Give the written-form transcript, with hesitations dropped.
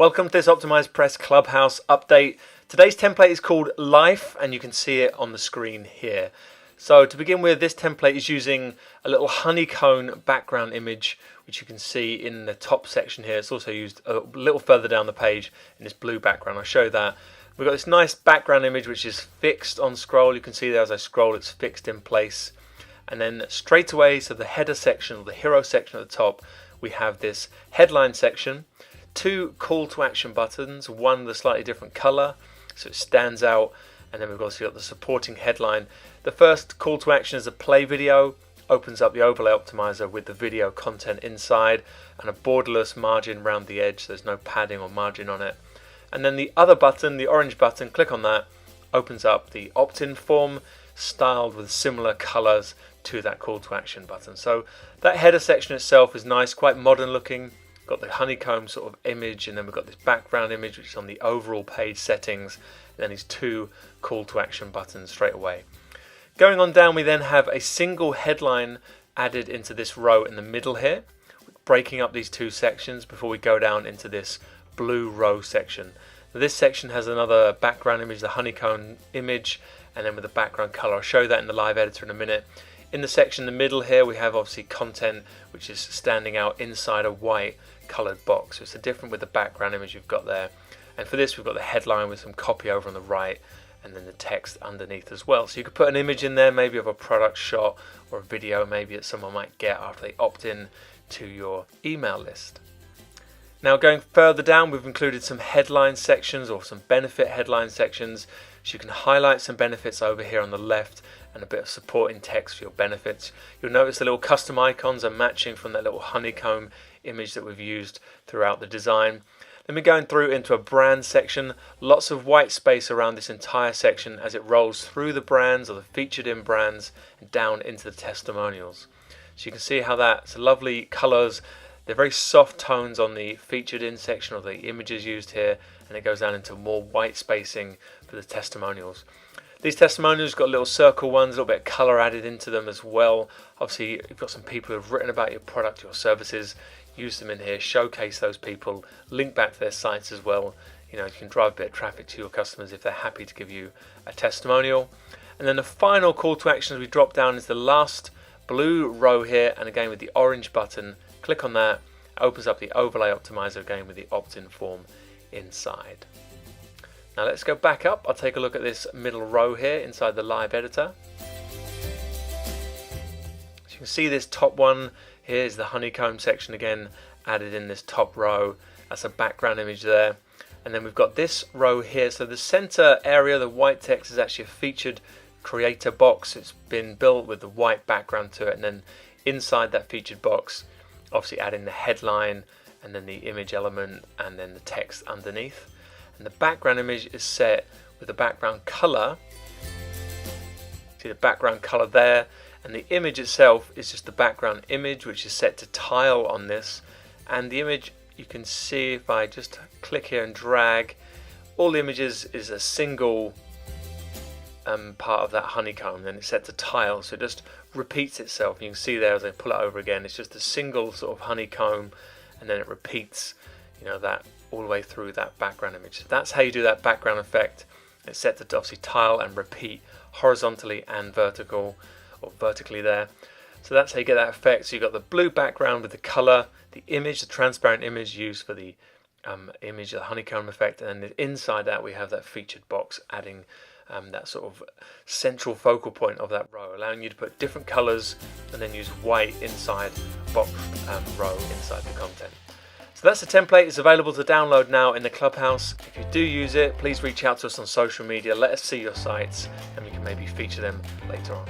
Welcome to this OptimizePress Clubhouse update. Today's template is called Life and you can see it on the screen here. So to begin with, this template is using a little honeycomb background image which you can see in the top section here. It's also used a little further down the page in this blue background. I'll show that. We've got this nice background image which is fixed on scroll. You can see there as I scroll it's fixed in place. And then straight away, so the header section or the hero section at the top, we have this headline section. Two call to action buttons, one with a slightly different color so it stands out, and then we've also got the supporting headline. The first call to action is a play video, opens up the overlay optimizer with the video content inside and a borderless margin around the edge, so there's no padding or margin on it. And then the other button, the orange button, click on that, opens up the opt-in form styled with similar colors to that call to action button. So that header section itself is nice, quite modern looking. Got the honeycomb sort of image, and then we've got this background image which is on the overall page settings, and then these two call to action buttons straight away. Going on down, we then have a single headline added into this row in the middle here, breaking up these two sections before we go down into this blue row section. Now, this section has another background image, the honeycomb image, and then with the background color. I'll show that in the live editor in a minute. In the section in the middle here, we have obviously content which is standing out inside a white coloured box. So it's different with the background image you've got there. And for this, we've got the headline with some copy over on the right, and then the text underneath as well. So you could put an image in there, maybe of a product shot or a video maybe that someone might get after they opt in to your email list. Now going further down, we've included some headline sections or some benefit headline sections. So you can highlight some benefits over here on the left and a bit of supporting text for your benefits. You'll notice the little custom icons are matching from that little honeycomb image that we've used throughout the design. Then we're going through into a brand section. Lots of white space around this entire section as it rolls through the brands or the featured in brands and down into the testimonials. So you can see how that's lovely colors. They're very soft tones on the featured in section or the images used here, and it goes down into more white spacing for the testimonials. These testimonials got little circle ones, a little bit of colour added into them as well. Obviously, you've got some people who've written about your product, your services. Use them in here, showcase those people, link back to their sites as well. You know, you can drive a bit of traffic to your customers if they're happy to give you a testimonial. And then the final call to action as we drop down is the last blue row here, and again with the orange button. Click on that, opens up the overlay optimizer again with the opt-in form inside. Now let's go back up. I'll take a look at this middle row here inside the live editor. So you can see this top one. Here's the honeycomb section again added in this top row. That's a background image there. And then we've got this row here. So the center area, the white text, is actually a featured creator box. It's been built with the white background to it. And then inside that featured box, obviously adding the headline and then the image element and then the text underneath. And the background image is set with the background color. See the background color there, and the image itself is just the background image which is set to tile on this. And the image, you can see if I just click here and drag, all the images is a single part of that honeycomb, and it's set to tile, so it just repeats itself. You can see there as I pull it over again, it's just a single sort of honeycomb, and then it repeats, you know, that all the way through that background image. So that's how you do that background effect. It's set to obviously tile and repeat horizontally and vertically there. So that's how you get that effect. So you've got the blue background with the color, the image, the transparent image used for the image, the honeycomb effect, and then inside that we have that featured box adding that sort of central focal point of that row, allowing you to put different colors and then use white inside box row inside the content. So that's the template. It's available to download now in the Clubhouse. If you do use it, please reach out to us on social media. Let us see your sites and we can maybe feature them later on.